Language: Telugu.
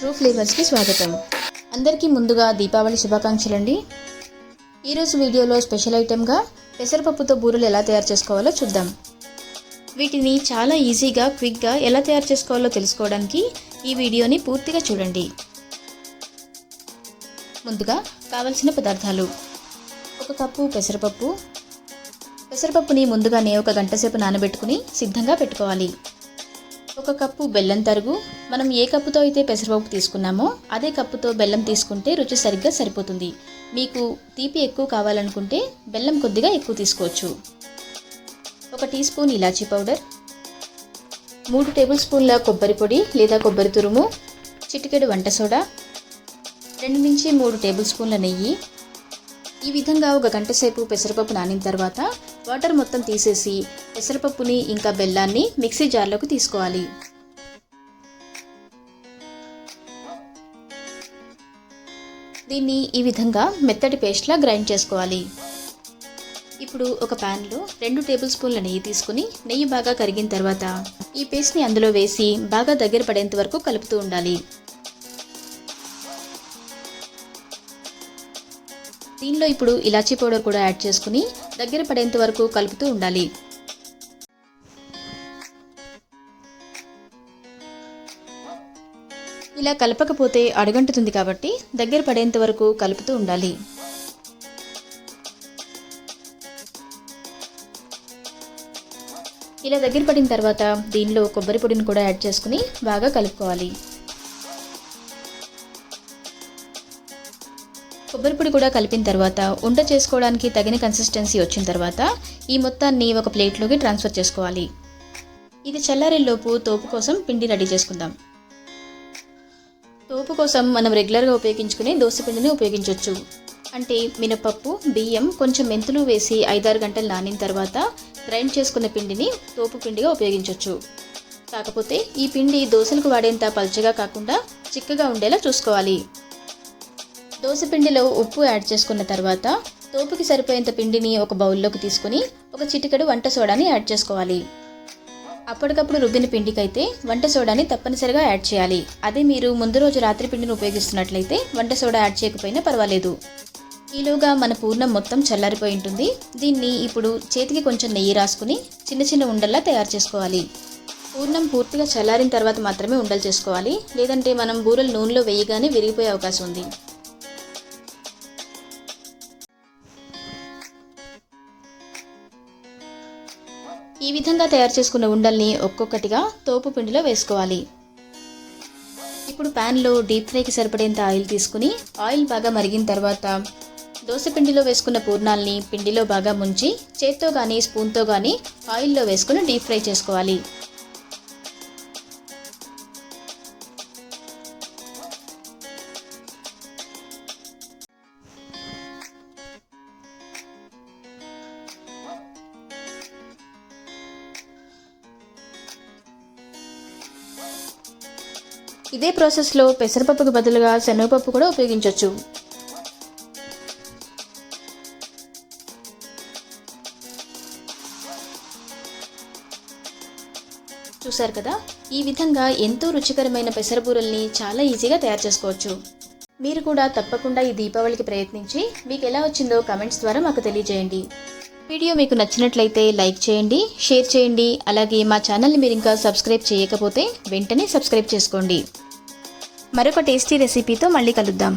ట్రూ ఫ్లేవర్స్కి స్వాగతం. అందరికీ ముందుగా దీపావళి శుభాకాంక్షలండి. ఈరోజు వీడియోలో స్పెషల్ ఐటెంగా పెసరపప్పుతో బూరెలు ఎలా తయారు చేసుకోవాలో చూద్దాం. వీటిని చాలా ఈజీగా క్విక్గా ఎలా తయారు చేసుకోవాలో తెలుసుకోవడానికి ఈ వీడియోని పూర్తిగా చూడండి. ముందుగా కావలసిన పదార్థాలు: 1 కప్పు పెసరపప్పు. పెసరపప్పుని ముందుగానే 1 గంట సేపు నానబెట్టుకుని సిద్ధంగా పెట్టుకోవాలి. 1 కప్పు బెల్లం తరుగు. మనం ఏ కప్పుతో అయితే పెసరపప్పు తీసుకున్నామో అదే కప్పుతో బెల్లం తీసుకుంటే రుచి సరిగ్గా సరిపోతుంది. మీకు తీపి ఎక్కువ కావాలనుకుంటే బెల్లం కొద్దిగా ఎక్కువ తీసుకోవచ్చు. 1 టీ స్పూన్ ఇలాచీ పౌడర్, 3 టేబుల్ స్పూన్ల కొబ్బరి పొడి లేదా కొబ్బరి తురుము, చిటికెడు వంట సోడా, 2 నుంచి 3 టేబుల్ స్పూన్ల నెయ్యి. ఈ విధంగా 1 గంట సేపు పెసరపప్పు నానిన తర్వాత వాటర్ మొత్తం తీసేసి పెసరపప్పుని ఇంకా బెల్లాన్ని మిక్సీ జార్లోకి తీసుకోవాలి. దీన్ని ఈ విధంగా మెత్తటి పేస్ట్లా గ్రైండ్ చేసుకోవాలి. ఇప్పుడు ఒక ప్యాన్లో 2 టేబుల్ స్పూన్ల నెయ్యి తీసుకుని నెయ్యి బాగా కరిగిన తర్వాత ఈ పేస్ట్ని అందులో వేసి బాగా దగ్గర పడేంత వరకు కలుపుతూ ఉండాలి. దీనిలో ఇప్పుడు ఇలాచీ పౌడర్ కూడా యాడ్ చేసుకుని దగ్గర పడేంత వరకు కలుపుతూ ఉండాలి. ఇలా కలపకపోతే అడుగంటుతుంది కాబట్టి దగ్గర పడేంత వరకు కలుపుతూ ఉండాలి. ఇలా దగ్గర పడిన తర్వాత దీనిలో కొబ్బరి పొడిని కూడా యాడ్ చేసుకుని బాగా కలుపుకోవాలి. కొబ్బరి పొడి కూడా కలిపిన తర్వాత ఉండ చేసుకోవడానికి తగిన కన్సిస్టెన్సీ వచ్చిన తర్వాత ఈ మొత్తాన్ని ఒక ప్లేట్లోకి ట్రాన్స్ఫర్ చేసుకోవాలి. ఇది చల్లారేలోపు తోపు కోసం పిండి రెడీ చేసుకుందాం. తోపు కోసం మనం రెగ్యులర్గా ఉపయోగించుకునే దోస పిండిని ఉపయోగించవచ్చు. అంటే మినపప్పు, బియ్యం, కొంచెం మెంతులు వేసి 5-6 గంటలు నానిన తర్వాత గ్రైండ్ చేసుకున్న పిండిని తోపు పిండిగా ఉపయోగించవచ్చు. కాకపోతే ఈ పిండి దోశలకు వాడేంత పల్చగా కాకుండా చిక్కగా ఉండేలా చూసుకోవాలి. దోస పిండిలో ఉప్పు యాడ్ చేసుకున్న తర్వాత తోపుకి సరిపోయేంత పిండిని ఒక బౌల్లోకి తీసుకుని ఒక చిటికెడు వంట సోడాని యాడ్ చేసుకోవాలి. అప్పటికప్పుడు రుబ్బిన పిండికైతే వంట సోడాని తప్పనిసరిగా యాడ్ చేయాలి. అదే మీరు ముందు రోజు రాత్రి పిండిని ఉపయోగిస్తున్నట్లయితే వంట సోడా యాడ్ చేయకపోయినా పర్వాలేదు. ఈలోగా మన పూర్ణం మొత్తం చల్లారిపోయి ఉంటుంది. దీన్ని ఇప్పుడు చేతికి కొంచెం నెయ్యి రాసుకుని చిన్న చిన్న ఉండల్లా తయారు చేసుకోవాలి. పూర్ణం పూర్తిగా చల్లారిన తర్వాత మాత్రమే ఉండలు చేసుకోవాలి, లేదంటే మనం బూరెలు నూనెలో వేయగానే విరిగిపోయే అవకాశం ఉంది. ఈ విధంగా తయారు చేసుకున్న ఉండల్ని ఒక్కొక్కటిగా తోపు పిండిలో వేసుకోవాలి. ఇప్పుడు ప్యాన్లో డీప్ ఫ్రైకి సరిపడేంత ఆయిల్ తీసుకుని ఆయిల్ బాగా మరిగిన తర్వాత దోస పిండిలో వేసుకున్న పూర్ణాలని పిండిలో బాగా ముంచి చేత్తో కానీ స్పూన్తో కానీ ఆయిల్లో వేసుకుని డీప్ ఫ్రై చేసుకోవాలి. ఇదే ప్రాసెస్లో పెసరపప్పుకు బదులుగా శనగపప్పు కూడా ఉపయోగించవచ్చు. చూసారు కదా, ఈ విధంగా ఎంతో రుచికరమైన పెసరబూరల్ని చాలా ఈజీగా తయారు చేసుకోవచ్చు. మీరు కూడా తప్పకుండా ఈ దీపావళికి ప్రయత్నించి మీకు ఎలా వచ్చిందో కామెంట్స్ ద్వారా మాకు తెలియజేయండి. వీడియో మీకు నచ్చినట్లయితే లైక్ చేయండి, షేర్ చేయండి. అలాగే మా ఛానల్ని మీరు ఇంకా సబ్స్క్రైబ్ చేయకపోతే వెంటనే సబ్స్క్రైబ్ చేసుకోండి. మరొక టేస్టీ రెసిపీతో మళ్ళీ కలుద్దాం.